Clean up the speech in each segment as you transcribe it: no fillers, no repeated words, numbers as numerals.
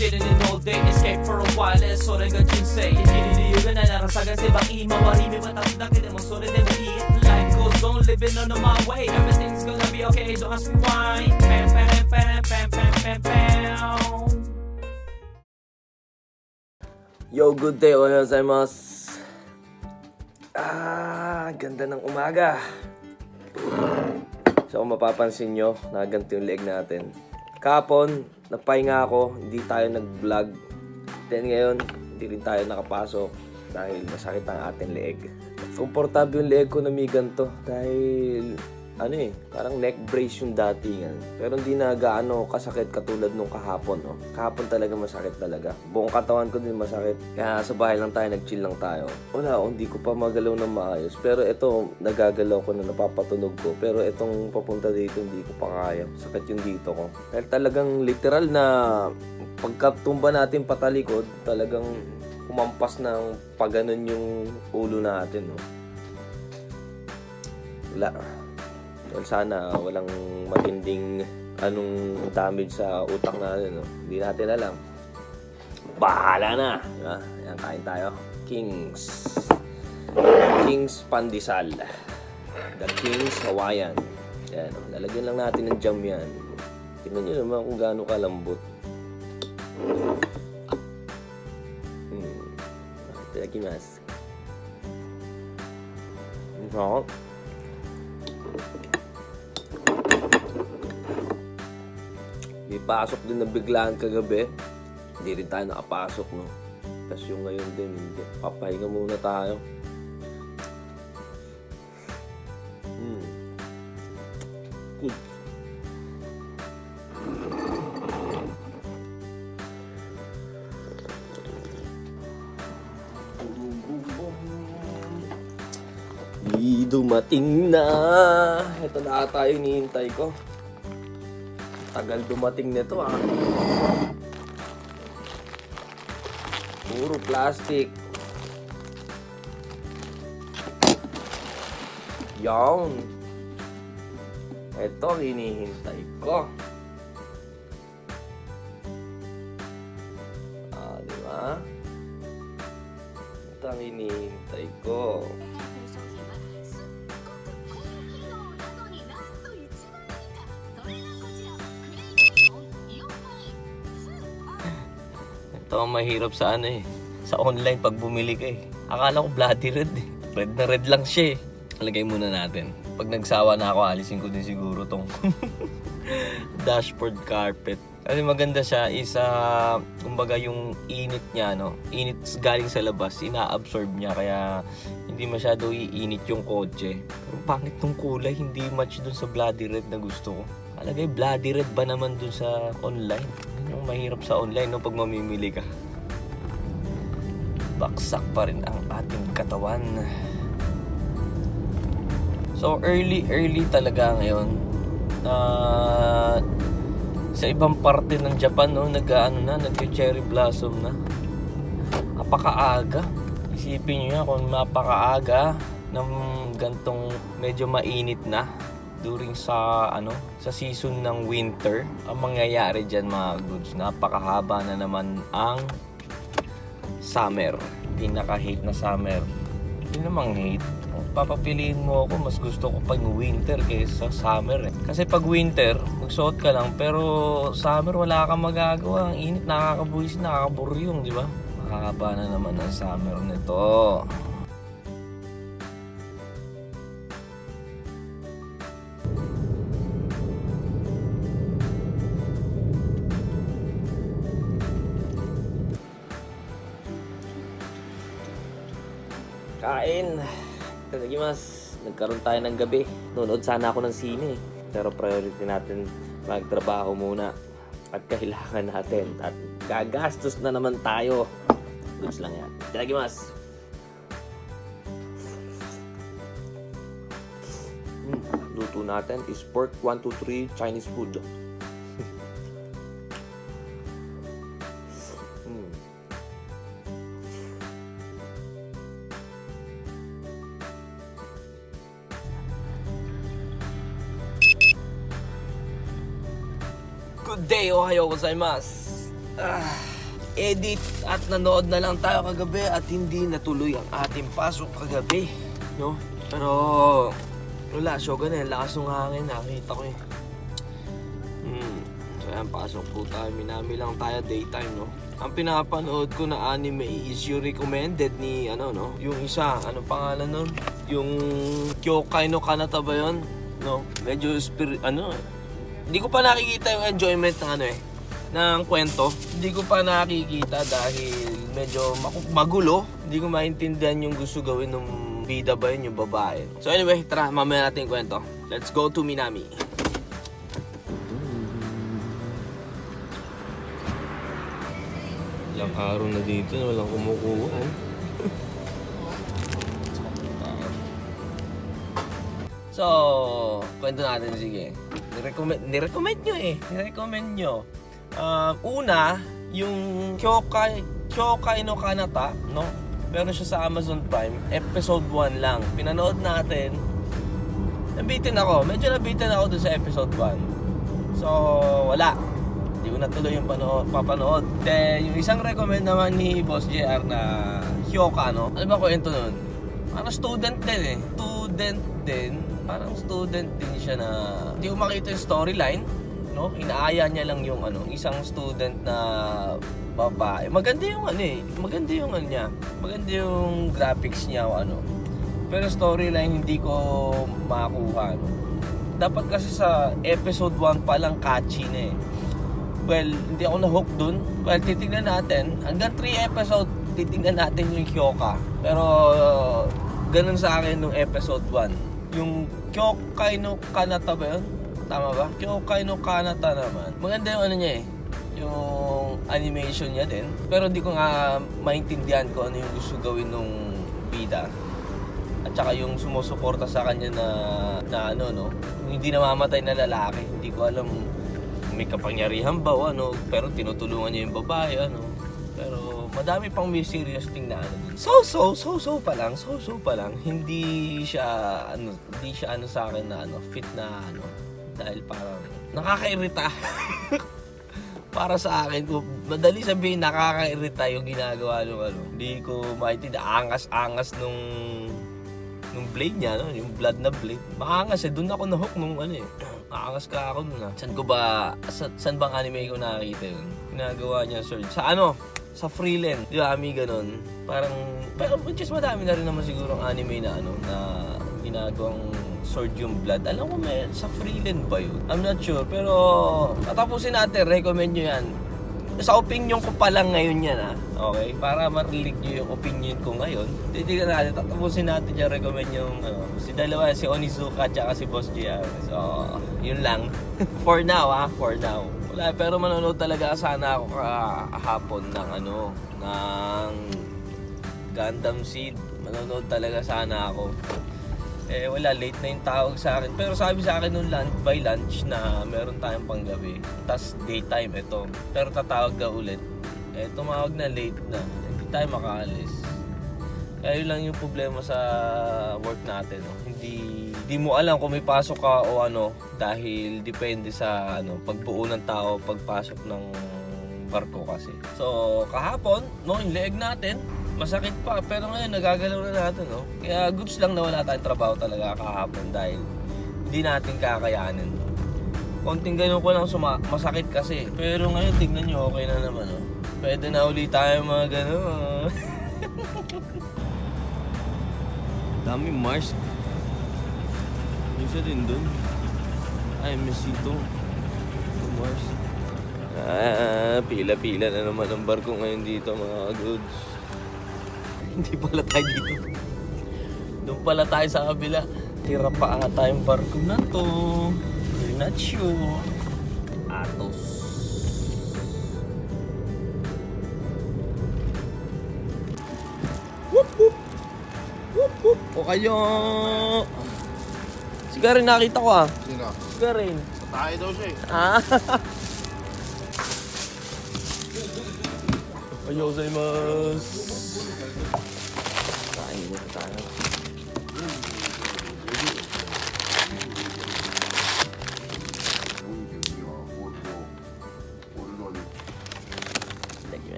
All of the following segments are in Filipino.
chilling in all day, escape for a while, so they got you say. Hindi na narasagan si baki, mawarimi matapos na mo, so they will eat. Life goes on, living on my way, everything's gonna be okay, don't ask me why. Pam, pam, pam, pam, pam, pam, pam. Yo, good day, ohayo gozaimasu. Ganda ng umaga. So kung mapapansin nyo, naganto yung leeg natin. Kahapon, nagpahinga ako, hindi tayo nag-vlog. Then ngayon, hindi rin tayo nakapasok dahil masakit ang ating leeg. Komportable yung leeg ko na may ganito dahil parang neck brace yung datingan. Pero hindi na gaano kasakit katulad nung kahapon. Kahapon talaga masakit talaga. Buong katawan ko din masakit. Kaya sa bahay lang tayo, nag-chill lang tayo. Wala, hindi ko pa magalaw ng maayos. Pero ito, nagagalaw ko na, napapatunog ko. Pero itong papunta dito, hindi ko pa kaya. Sakit yung dito ko. Dahil talagang literal na pagkatumba natin patalikod, talagang kumampas ng paganon yung ulo natin. Wala. Well, sana walang matinding damage sa utak natin. Hindi natin alam. Bahala na. Ayan, kain tayo. King's Pandesal. The King's Hawaiian. Ayan, lalagyan lang natin ng jam yan. Tingnan nyo naman kung gaano kalambot. Itadakimasu. Ito. May pasok din na biglaan kagabi. Hindi rin tayo nakapasok, no? Tapos yung ngayon din, hindi. Papahinga muna tayo. Good. Di dumating na. Ito na tayo, hinihintay ko. Tagal dumating nito Puro plastic. Yan. Ito ang hinihintay ko. Diba? Ito ang hinihintay ko. Ito ang mahirap sa sa online pag bumili ka Akala ko bloody red Red na red lang siya Lagay muna natin. Pag nagsawa na ako, alisin ko din siguro tong dashboard carpet. Kasi maganda siya is kumbaga yung init niya, init galing sa labas, ina-absorb niya kaya hindi masyado iinit yung kotse. Pero pangit tong kulay, hindi match dun sa bloody red na gusto ko. Alagay bloody red ba naman dun sa online? Yung mahirap sa online pag mamimili ka. Baksak pa rin ang ating katawan. So early talaga ngayon. Sa ibang parte ng Japan nag-cherry blossom na. Napakaaga. Isipin niyo kung napakaaga ng gantong medyo mainit na during sa season ng winter. Ang mangyayari diyan mga goods, napakahaba na naman ang summer. Pinaka-hate na summer. Hindi namang hate. Papapiliin mo ako, mas gusto ko pag winter kaysa summer Kasi pag winter, magsuot ka lang, pero summer wala kang magagawa. Ang init, nakakabuhis, nakakaburyong, di ba? Mahaba na naman ang summer nito. Kain. Itadakimasu. Nagkaroon tayo ng gabi. Nonood sana ako ng sine. Pero priority natin magtrabaho muna. At kailangan natin. At gagastos na naman tayo. Goods lang yan. Itadakimasu. Luto natin is pork 123 Chinese food. Good day, ohayo gozaimasu. edit at nanood na lang tayo kagabi at hindi natuloy ang ating pasok kagabi, no? Pero wala, Shogun eh, lakas ng hangin, nakita ko eh. So yan, pasok po tayo, minami lang tayo daytime, no? Ang pinapanood ko na anime is yung recommended ni ano, no? Yung isa, ano pangalan nun? Yung Kyokai no Kanata ba yun? No? Medyo hindi ko pa nakikita yung enjoyment ng ano eh, ng kwento. Hindi ko pa nakikita dahil medyo magulo. Hindi ko maintindihan yung gusto gawin ng bida ba yun, yung babae. So anyway, tara, mamaya natin yung kwento. Let's go to Minami. Ilang araw na dito, walang kumukuha eh. So, kwento natin, sige. Nirecommend nyo eh. Nirecommend nyo. Una, yung Kyokai no Kanata, no? Meron siya sa Amazon Prime. Episode 1 lang. Pinanood natin. Nabitin ako. Medyo nabitin ako dun sa episode 1. So, wala. Hindi ko natuloy yung papanood. Then, yung isang recommend naman ni Boss JR na Hyoka, no? Ano ba kwento nun? Parang student din eh. Parang student din siya na hindi ko makita yung storyline, no? Inaaya niya lang yung isang student na babae. Maganda yung maganda yung niya. Maganda yung graphics niya o Pero storyline hindi ko makuha, no? Dapat kasi sa episode 1 pa lang catchy na eh. Well, hindi ako na-hook dun. Well, titignan natin. Hanggang 3 episode, titignan natin yung Hyoka. Pero ganun sa akin nung episode 1. Yung Kyokai no Kanata ba yun? Tama ba? Kyokai no Kanata naman. Maganda yung niya eh. Yung animation niya din. Pero hindi ko nga maintindihan kung ano yung gusto gawin nung bida. At saka yung sumusuporta sa kanya na no? Hindi namamatay na lalaki. Hindi ko alam may kapangyarihan ba o pero tinutulungan niya yung babae, Pero madami pang mysterious thing na So pa lang. Hindi siya sa akin na fit na dahil parang nakakairita. Para sa akin, madali sabihin nakakairita yung ginagawa nung Hindi ko maintindihan, angas nung blade niya, yung blood na blade. Maangas eh, doon ako na-hook nung Maangas ka ako nun Saan bang anime ko nakakita yun? Ginagawa niya sword. Sa Freeland. Di ba, ganun. Pero which is madami na rin naman siguro ang anime na na ginagawang sword yung blood. Alam ko sa Freeland ba yun? I'm not sure. Pero tatapusin natin, recommend nyo yan. Sa opinion ko pa lang ngayon yan okay? Para marilig nyo yung opinion ko ngayon. Titignan natin, tatapusin natin yung recommend yung si Onizuka at si Boss JR. So, yun lang. For now for now. Wala, pero manonood talaga sana ako kahapon ng ng Gundam Seed. Manonood talaga sana ako. Wala, late na yung tawag sa akin. Pero sabi sa akin nung by lunch na meron tayong panggabi. Tas daytime ito. Pero tatawag na ulit. Tumawag na, late na. Hindi tayo makaalis. Kaya yun lang yung problema sa work natin. Hindi mo alam kung may pasok ka o dahil depende sa pagbuo ng tao pagpasok ng barko kasi. So kahapon, yung leeg natin masakit pa, pero ngayon nagagalaw na natin, Kaya goods lang na wala tayong trabaho talaga kahapon dahil hindi natin kakayanin. Konting ganun ko lang masakit kasi. Pero ngayon tignan nyo, okay na naman, Pwede na ulit tayo mga gano'n. Dami Mars. Isa din dun. Ay, Mesito. Mars. Pila-pila na naman ang barko ngayon dito, mga goods. Hindi pala tayo dito. Doon pala tayo sa kabila. Tira pa ata yung barko na to. We're not sure. Atos. Whoop whoop. Whoop whoop. O kayo. Si Garin nakita ko Sino? Si Garin. Sa tayo daw siya Ayaw gozaimasu. Kain mo tayo.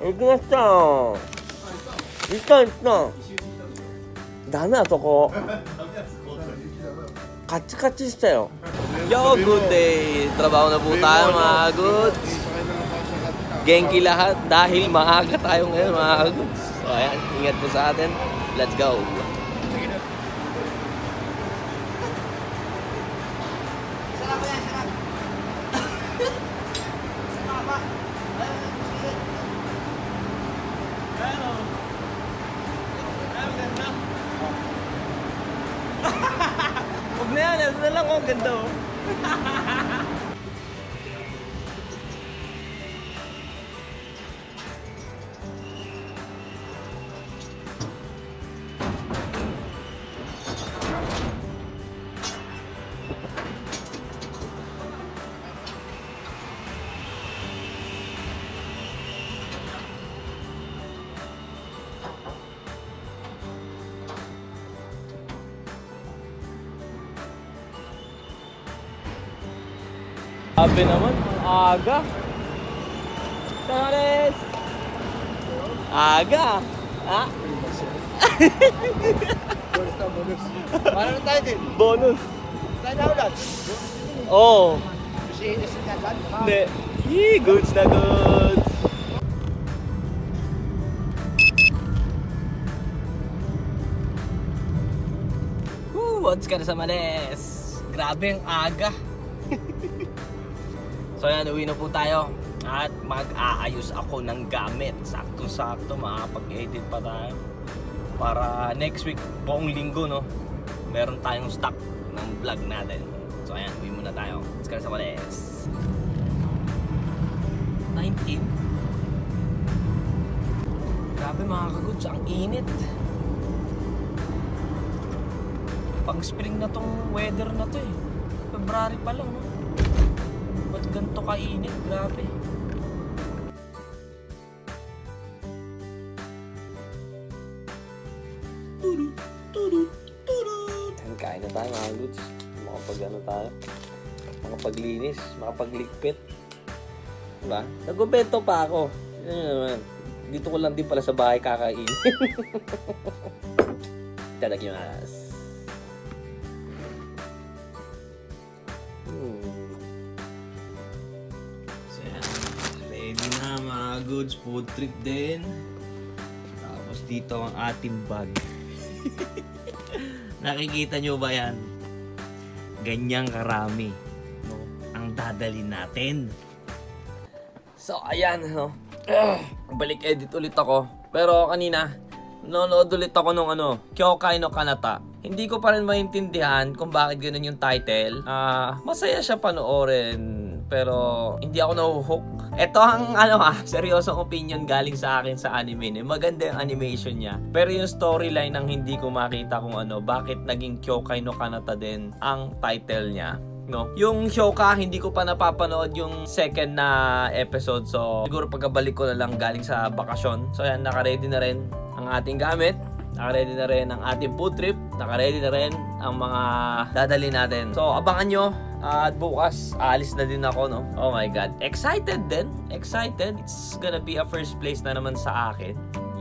行きました。行った。ダメだそこ。カチカチしたよ。Yo, good day. Trabaho na po tayo mga goods. Genki lahat dahil maaga tayo ngayon mga goods. So ayan, ingat po sa atin. Let's go. Huwag na yan, ito na lang oh, ganda oh. Sabi naman, aga. Tares! Aga! Ha? Paano tayo din? Bonus! Tayo na ulit? Oo. Kasi na dyan? Hindi. Yee, goods na goods! What's ka na sa malis? Grabe ang aga. So yan, uwi na po tayo at mag-aayos ako ng gamit. Sakto-sakto, makakapag-edit pa tayo para next week, buong linggo, no, meron tayong stock ng vlog natin. So ayan, uwi muna tayo. Let's go sa malis. 19? Grabe mga kaguds, ang init. Pang spring na tong weather na to eh. February pa lang, no? Ba't ganito kainit? Grabe. Kain na tayo mga goods. Makapag-ano tayo. Makapaglinis, makapaglikpit. Diba? Nag-ubento pa ako. Ano naman. Dito ko lang din pala sa bahay kakain. Itadakimasu. Ready na mga goods, food trip din. Tapos dito ang ating bag. Nakikita nyo ba yan? Ganyang karami, no? Ang dadalhin natin. So ayan, no? Balik edit ulit ako. Pero kanina nanonood ulit ako nung Kyokai no Kanata. Hindi ko pa rin maintindihan kung bakit ganun yung title. Masaya siya panoorin, pero hindi ako nahuhook. Ito ang seryosong opinion galing sa akin sa anime. Maganda yung animation niya. Pero yung storyline ang hindi ko makita kung bakit naging Kyokai no Kanata din ang title niya. No? Yung Hyoka, hindi ko pa napapanood yung second na episode. So, siguro pagkabalik ko na lang galing sa bakasyon. So, yan, naka-ready na rin ang ating gamit. Naka-ready na rin ang ating food trip. Naka-ready na rin ang mga dadali natin. So, abangan nyo. At bukas, aalis na din ako, no? Oh my God. Excited din. Excited. It's gonna be a first place na naman sa akin.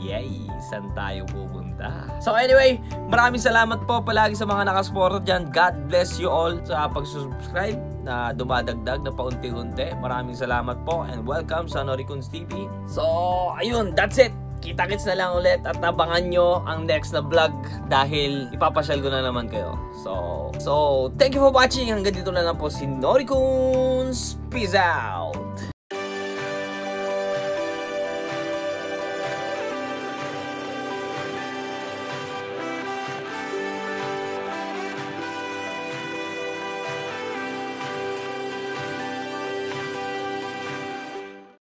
Yay! Saan tayo pupunta? So anyway, maraming salamat po palagi sa mga nakasuporta dyan. God bless you all sa pag-subscribe na dumadagdag na paunti-unti. Maraming salamat po and welcome sa Noricons TV. So, ayun, that's it. Kita-kits na lang ulit at abangan nyo ang next na vlog dahil ipapasyal ko na naman kayo. So thank you for watching. Hanggang dito na lang po si Noricons. Peace out!